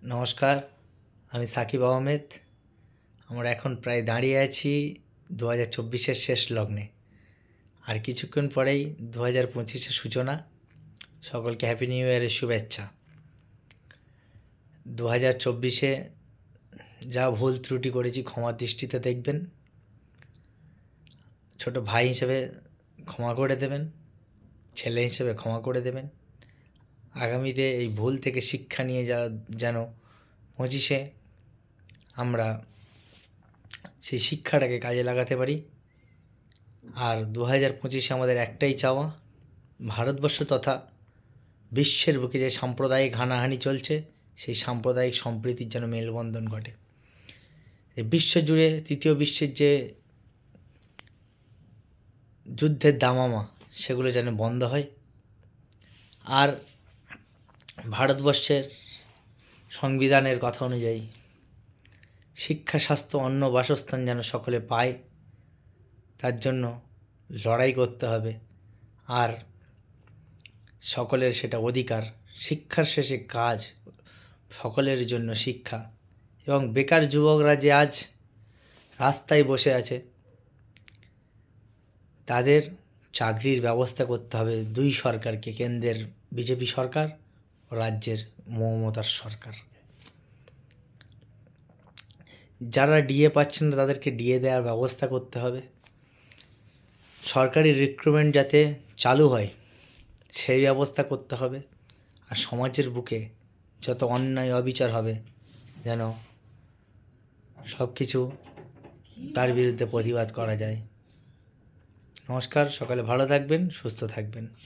নমস্কার, আমি সাকিব আহমেদ। আমরা এখন প্রায় দাঁড়িয়ে আছি 2024-এর শেষ লগ্নে। আর কিছুক্ষণ পরেই 2025-এর সূচনা। সকলকে হ্যাপি নিউ ইয়ারের শুভেচ্ছা। 2024-এ যা ভুল ত্রুটি করেছি ক্ষমার দৃষ্টিতে দেখবেন। ছোট ভাই হিসেবে ক্ষমা করে দেবেন, ছেলে হিসেবে ক্ষমা করে দেবেন। আগামীতে এই ভুল থেকে শিক্ষা নিয়ে যেন 25-এ আমরা সেই শিক্ষাটাকে কাজে লাগাতে পারি। আর 2025-এ আমাদের একটাই চাওয়া, ভারতবর্ষ তথা বিশ্বের বুকে যে সাম্প্রদায়িক হানাহানি চলছে সেই সাম্প্রদায়িক সম্প্রীতির যেন মেলবন্ধন ঘটে। এই বিশ্বজুড়ে তৃতীয় বিশ্বের যে যুদ্ধের দামামা সেগুলো যেন বন্ধ হয়। আর ভারতবর্ষের সংবিধানের কথা অনুযায়ী শিক্ষা, স্বাস্থ্য, অন্ন, বাসস্থান যেন সকলে পায়, তার জন্য লড়াই করতে হবে। আর সকলের সেটা অধিকার। শিক্ষার শেষে কাজ, সকলের জন্য শিক্ষা। এবং বেকার যুবকরা যে আজ রাস্তায় বসে আছে তাদের চাকরির ব্যবস্থা করতে হবে দুই সরকারকে, কেন্দ্রের বিজেপি সরকার ও রাজ্যের মমতার সরকার। যারা ডিএ পাচ্ছেন না তাদেরকে ডিএ দেওয়ার ব্যবস্থা করতে হবে। সরকারি রিক্রুটমেন্ট যাতে চালু হয় সেই ব্যবস্থা করতে হবে। আর সমাজের বুকে যত অন্যায় অবিচার হবে যেন সব কিছু তার বিরুদ্ধে প্রতিবাদ করা যায়। নমস্কার, সকালে ভালো থাকবেন, সুস্থ থাকবেন।